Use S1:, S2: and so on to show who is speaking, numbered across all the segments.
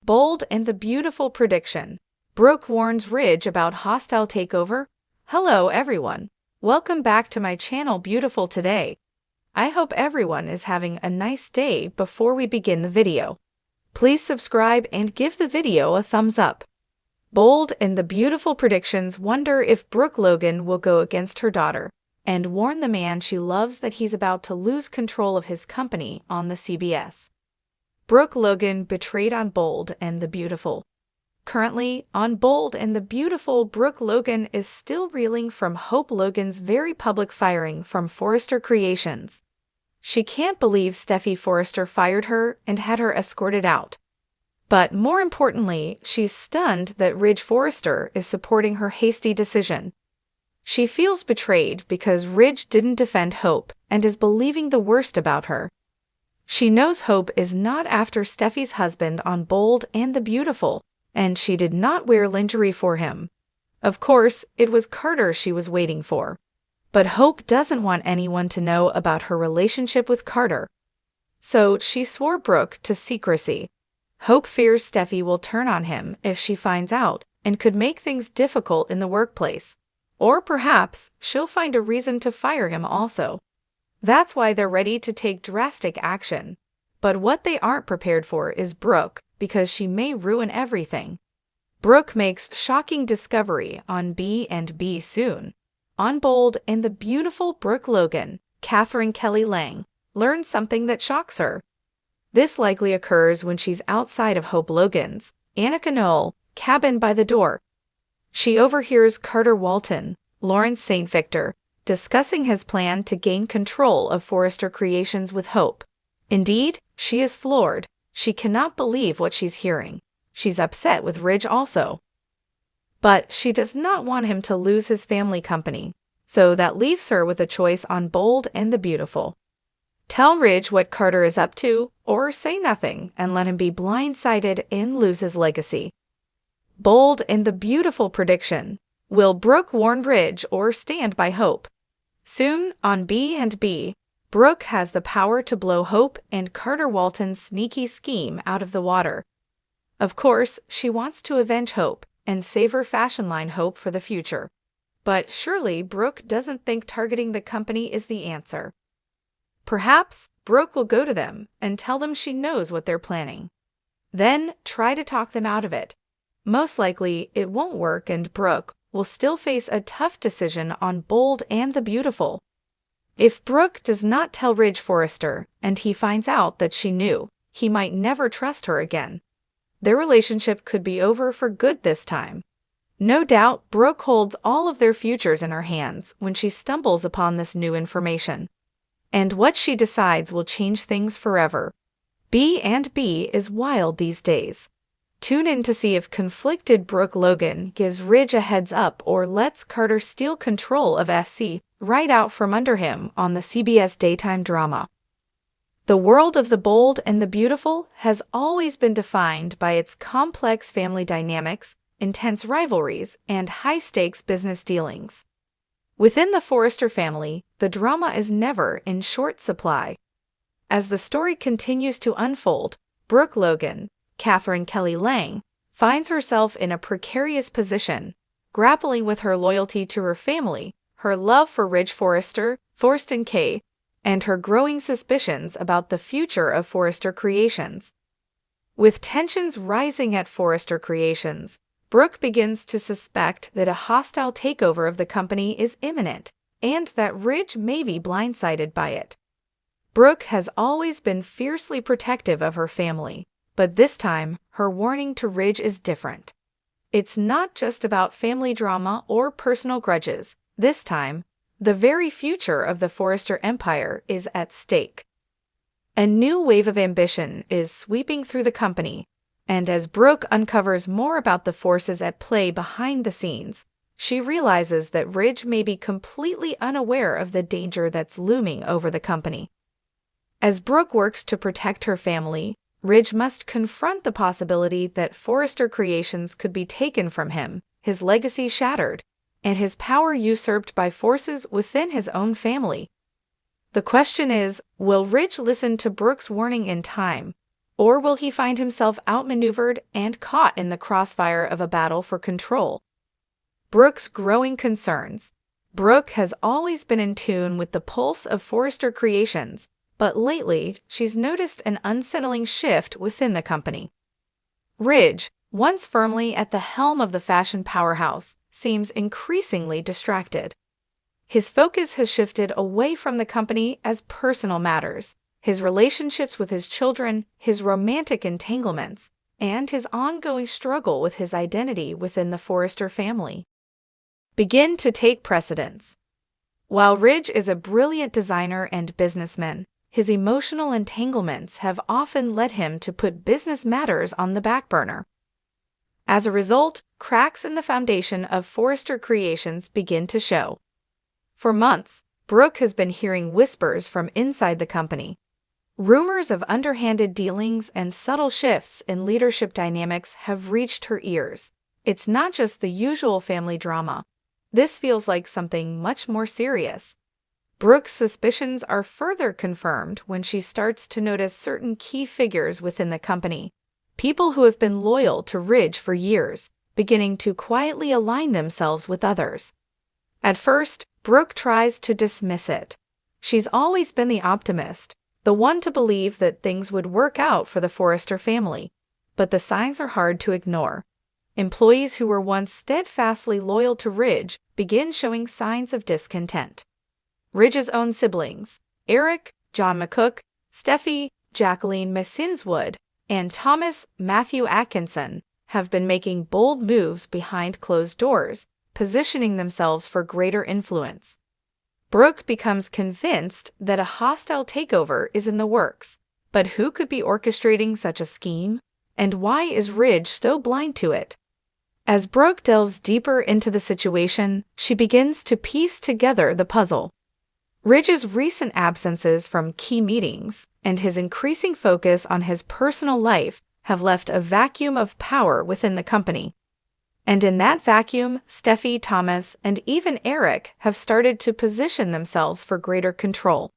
S1: Bold and the beautiful prediction. Brooke warns Ridge about hostile takeover. Hello everyone. Welcome back to my channel Beautiful Today. I hope everyone is having a nice day. Before we begin the video, please subscribe and give the video a thumbs up. Bold and the beautiful predictions wonder if Brooke Logan will go against her daughter and warn the man she loves that he's about to lose control of his company on the CBS. Brooke Logan betrayed on Bold and the Beautiful. Currently, on Bold and the Beautiful, Brooke Logan is still reeling from Hope Logan's very public firing from Forrester Creations. She can't believe Steffy Forrester fired her and had her escorted out. But more importantly, she's stunned that Ridge Forrester is supporting her hasty decision. She feels betrayed because Ridge didn't defend Hope and is believing the worst about her. She knows Hope is not after Steffy's husband on Bold and the Beautiful, and she did not wear lingerie for him. Of course, it was Carter she was waiting for. But Hope doesn't want anyone to know about her relationship with Carter. So she swore Brooke to secrecy. Hope fears Steffy will turn on him if she finds out and could make things difficult in the workplace. Or perhaps she'll find a reason to fire him also. That's why they're ready to take drastic action. But what they aren't prepared for is Brooke, because she may ruin everything. Brooke makes shocking discovery on B&B soon. On Bold and the Beautiful, Brooke Logan, Catherine Kelly Lang, learns something that shocks her. This likely occurs when she's outside of Hope Logan's, Annika Knoll, cabin by the door. She overhears Carter Walton, Lawrence St. Victor, discussing his plan to gain control of Forrester Creations with Hope. Indeed, she is floored. She cannot believe what she's hearing. She's upset with Ridge also. But she does not want him to lose his family company, so that leaves her with a choice on Bold and the Beautiful. Tell Ridge what Carter is up to, or say nothing and let him be blindsided and lose his legacy. Bold and the Beautiful prediction. Will Brooke warn Ridge or stand by Hope? Soon, on B&B, Brooke has the power to blow Hope and Carter Walton's sneaky scheme out of the water. Of course, she wants to avenge Hope and save her fashion line Hope for the future. But surely Brooke doesn't think targeting the company is the answer. Perhaps Brooke will go to them and tell them she knows what they're planning. Then try to talk them out of it. Most likely, it won't work and Brooke will still face a tough decision on Bold and the Beautiful. If Brooke does not tell Ridge Forrester and he finds out that she knew, he might never trust her again. Their relationship could be over for good this time. No doubt, Brooke holds all of their futures in her hands when she stumbles upon this new information. And what she decides will change things forever. B&B is wild these days. Tune in to see if conflicted Brooke Logan gives Ridge a heads up or lets Carter steal control of FC right out from under him on the CBS daytime drama. The world of the Bold and the Beautiful has always been defined by its complex family dynamics, intense rivalries, and high-stakes business dealings. Within the Forrester family, the drama is never in short supply. As the story continues to unfold, Brooke Logan, Catherine Kelly Lang, finds herself in a precarious position, grappling with her loyalty to her family, her love for Ridge Forrester, Thorsten K., and her growing suspicions about the future of Forrester Creations. With tensions rising at Forrester Creations, Brooke begins to suspect that a hostile takeover of the company is imminent, and that Ridge may be blindsided by it. Brooke has always been fiercely protective of her family. But this time, her warning to Ridge is different. It's not just about family drama or personal grudges. This time, the very future of the Forrester empire is at stake. A new wave of ambition is sweeping through the company, and as Brooke uncovers more about the forces at play behind the scenes, she realizes that Ridge may be completely unaware of the danger that's looming over the company. As Brooke works to protect her family, Ridge must confront the possibility that Forrester Creations could be taken from him, his legacy shattered, and his power usurped by forces within his own family. The question is, will Ridge listen to Brooke's warning in time, Or will he find himself outmaneuvered and caught in the crossfire of a battle for control? Brooke's growing concerns. Brooke has always been in tune with the pulse of Forrester Creations, but lately she's noticed an unsettling shift within the company. Ridge, once firmly at the helm of the fashion powerhouse, seems increasingly distracted. His focus has shifted away from the company as personal matters, his relationships with his children, his romantic entanglements, and his ongoing struggle with his identity within the Forrester family begin to take precedence. While Ridge is a brilliant designer and businessman, his emotional entanglements have often led him to put business matters on the back burner. As a result, cracks in the foundation of Forrester Creations begin to show. For months, Brooke has been hearing whispers from inside the company. Rumors of underhanded dealings and subtle shifts in leadership dynamics have reached her ears. It's not just the usual family drama. This feels like something much more serious. Brooke's suspicions are further confirmed when she starts to notice certain key figures within the company, people who have been loyal to Ridge for years, beginning to quietly align themselves with others. At first, Brooke tries to dismiss it. She's always been the optimist, the one to believe that things would work out for the Forrester family. But the signs are hard to ignore. Employees who were once steadfastly loyal to Ridge begin showing signs of discontent. Ridge's own siblings, Eric, John McCook, Steffy, Jacqueline Messinswood, and Thomas Matthew Atkinson, have been making bold moves behind closed doors, positioning themselves for greater influence. Brooke becomes convinced that a hostile takeover is in the works, but who could be orchestrating such a scheme? And why is Ridge so blind to it? As Brooke delves deeper into the situation, she begins to piece together the puzzle. Ridge's recent absences from key meetings and his increasing focus on his personal life have left a vacuum of power within the company. And in that vacuum, Steffi, Thomas, and even Eric have started to position themselves for greater control.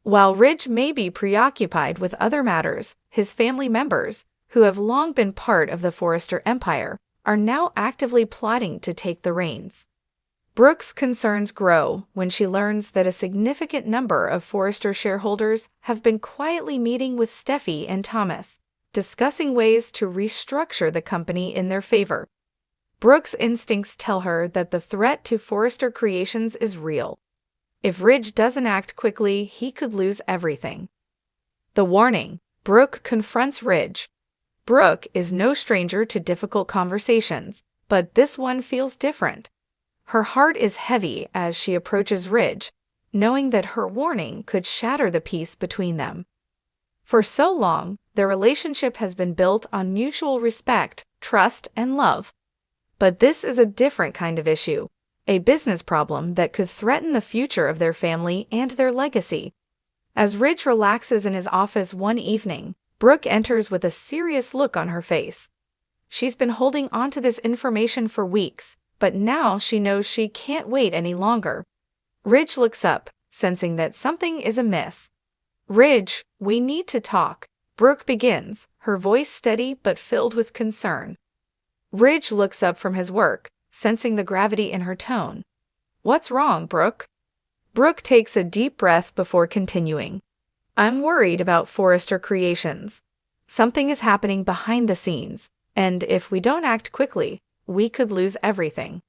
S1: While Ridge may be preoccupied with other matters, his family members, who have long been part of the Forrester empire, are now actively plotting to take the reins. Brooke's concerns grow when she learns that a significant number of Forrester shareholders have been quietly meeting with Steffi and Thomas, discussing ways to restructure the company in their favor. Brooke's instincts tell her that the threat to Forrester Creations is real. If Ridge doesn't act quickly, he could lose everything. The warning: Brooke confronts Ridge. Brooke is no stranger to difficult conversations, but this one feels different. Her heart is heavy as she approaches Ridge, knowing that her warning could shatter the peace between them. For so long, their relationship has been built on mutual respect, trust, and love. But this is a different kind of issue, a business problem that could threaten the future of their family and their legacy. As Ridge relaxes in his office one evening, Brooke enters with a serious look on her face. She's been holding on to this information for weeks, but now she knows she can't wait any longer. Ridge looks up, sensing that something is amiss. "Ridge, we need to talk," Brooke begins, her voice steady but filled with concern. Ridge looks up from his work, sensing the gravity in her tone. "What's wrong, Brooke?" Brooke takes a deep breath before continuing. "I'm worried about Forrester Creations. Something is happening behind the scenes, and if we don't act quickly, we could lose everything."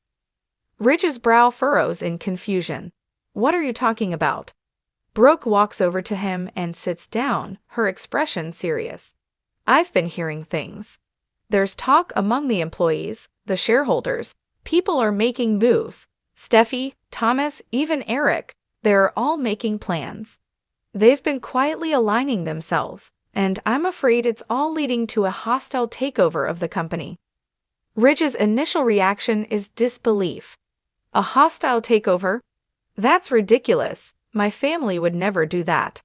S1: Ridge's brow furrows in confusion. "What are you talking about?" Brooke walks over to him and sits down, her expression serious. "I've been hearing things. There's talk among the employees, the shareholders. People are making moves. Steffi, Thomas, even Eric, they're all making plans. They've been quietly aligning themselves, and I'm afraid it's all leading to a hostile takeover of the company." Ridge's initial reaction is disbelief. "A hostile takeover? That's ridiculous. My family would never do that."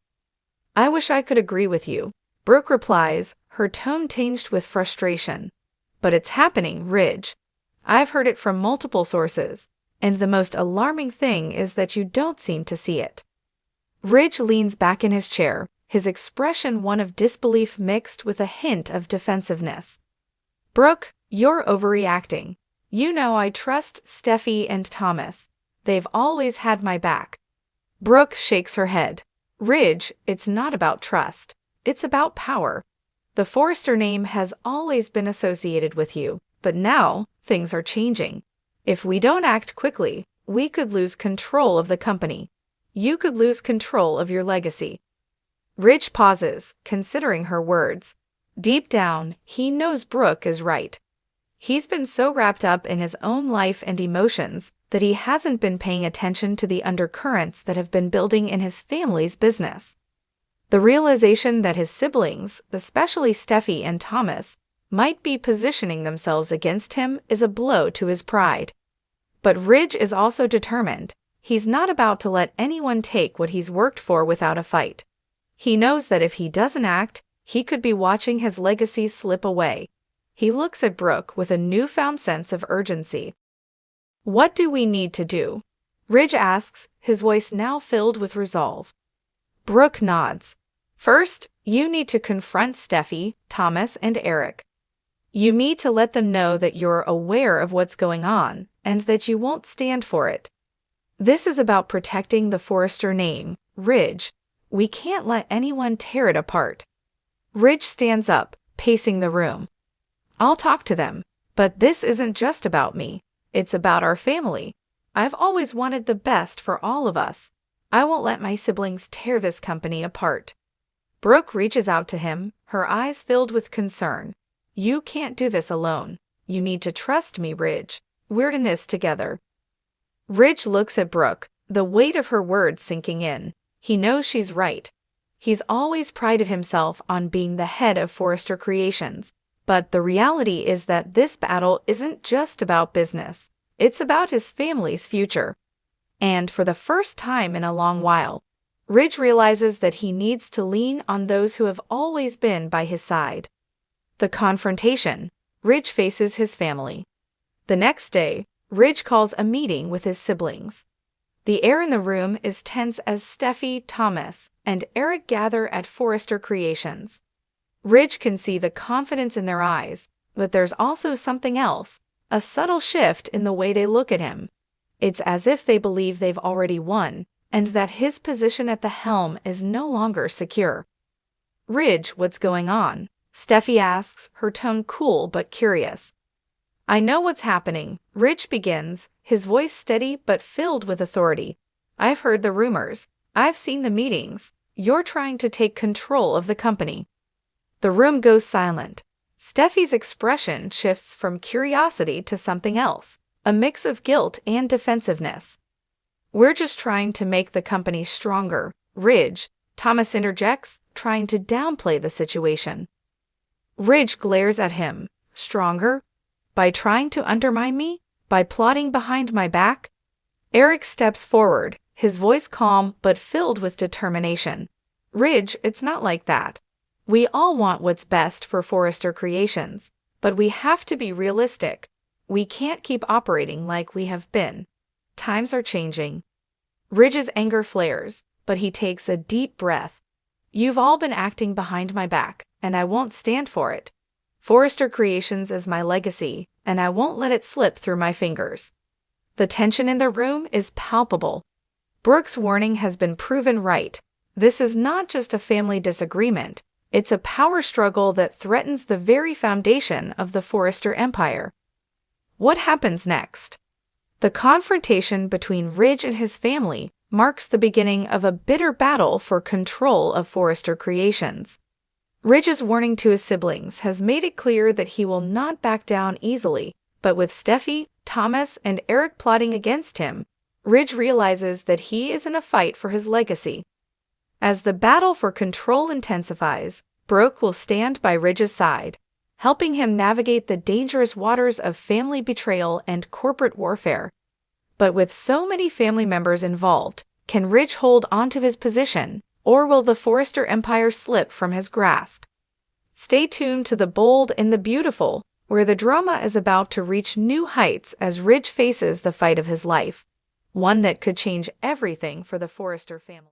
S1: "I wish I could agree with you," Brooke replies, her tone tinged with frustration. "But it's happening, Ridge. I've heard it from multiple sources, and the most alarming thing is that you don't seem to see it." Ridge leans back in his chair, his expression one of disbelief mixed with a hint of defensiveness. "Brooke, you're overreacting. You know I trust Steffy and Thomas. They've always had my back." Brooke shakes her head. "Ridge, it's not about trust. It's about power. The Forrester name has always been associated with you, but now things are changing. If we don't act quickly, we could lose control of the company. You could lose control of your legacy." Ridge pauses, considering her words. Deep down, he knows Brooke is right. He's been so wrapped up in his own life and emotions that he hasn't been paying attention to the undercurrents that have been building in his family's business. The realization that his siblings, especially Steffy and Thomas, might be positioning themselves against him is a blow to his pride. But Ridge is also determined. He's not about to let anyone take what he's worked for without a fight. He knows that if he doesn't act, he could be watching his legacy slip away. He looks at Brooke with a newfound sense of urgency. "What do we need to do?" Ridge asks, his voice now filled with resolve. Brooke nods. "First, you need to confront Steffy, Thomas, and Eric. You need to let them know that you're aware of what's going on and that you won't stand for it. This is about protecting the Forrester name, Ridge. We can't let anyone tear it apart." Ridge stands up, pacing the room. "I'll talk to them, but this isn't just about me. It's about our family. I've always wanted the best for all of us. I won't let my siblings tear this company apart." Brooke reaches out to him, her eyes filled with concern. "You can't do this alone. You need to trust me, Ridge. We're in this together." Ridge looks at Brooke, the weight of her words sinking in. He knows she's right. He's always prided himself on being the head of Forrester Creations, but the reality is that this battle isn't just about business. It's about his family's future. And for the first time in a long while, Ridge realizes that he needs to lean on those who have always been by his side. The confrontation. Ridge faces his family. The next day, Ridge calls a meeting with his siblings. The air in the room is tense as Steffy, Thomas, and Eric gather at Forrester Creations. Ridge can see the confidence in their eyes, but there's also something else, a subtle shift in the way they look at him. It's as if they believe they've already won, and that his position at the helm is no longer secure. "Ridge, what's going on?" Steffy asks, her tone cool but curious. "I know what's happening," Ridge begins, his voice steady but filled with authority. "I've heard the rumors. I've seen the meetings. You're trying to take control of the company." The room goes silent. Steffy's expression shifts from curiosity to something else, a mix of guilt and defensiveness. "We're just trying to make the company stronger, Ridge," Thomas interjects, trying to downplay the situation. Ridge glares at him. "Stronger? By trying to undermine me? By plotting behind my back?" Eric steps forward, his voice calm but filled with determination. "Ridge, it's not like that. We all want what's best for Forrester Creations, but we have to be realistic. We can't keep operating like we have been. Times are changing." Ridge's anger flares, but he takes a deep breath. "You've all been acting behind my back, and I won't stand for it. Forrester Creations is my legacy, and I won't let it slip through my fingers." The tension in the room is palpable. Brooke's warning has been proven right. This is not just a family disagreement. It's a power struggle that threatens the very foundation of the Forrester empire. What happens next? The confrontation between Ridge and his family marks the beginning of a bitter battle for control of Forrester Creations. Ridge's warning to his siblings has made it clear that he will not back down easily, but with Steffy, Thomas, and Eric plotting against him, Ridge realizes that he is in a fight for his legacy. As the battle for control intensifies, Brooke will stand by Ridge's side, helping him navigate the dangerous waters of family betrayal and corporate warfare. But with so many family members involved, can Ridge hold onto his position, or will the Forrester empire slip from his grasp? Stay tuned to The Bold and the Beautiful, where the drama is about to reach new heights as Ridge faces the fight of his life, one that could change everything for the Forrester family.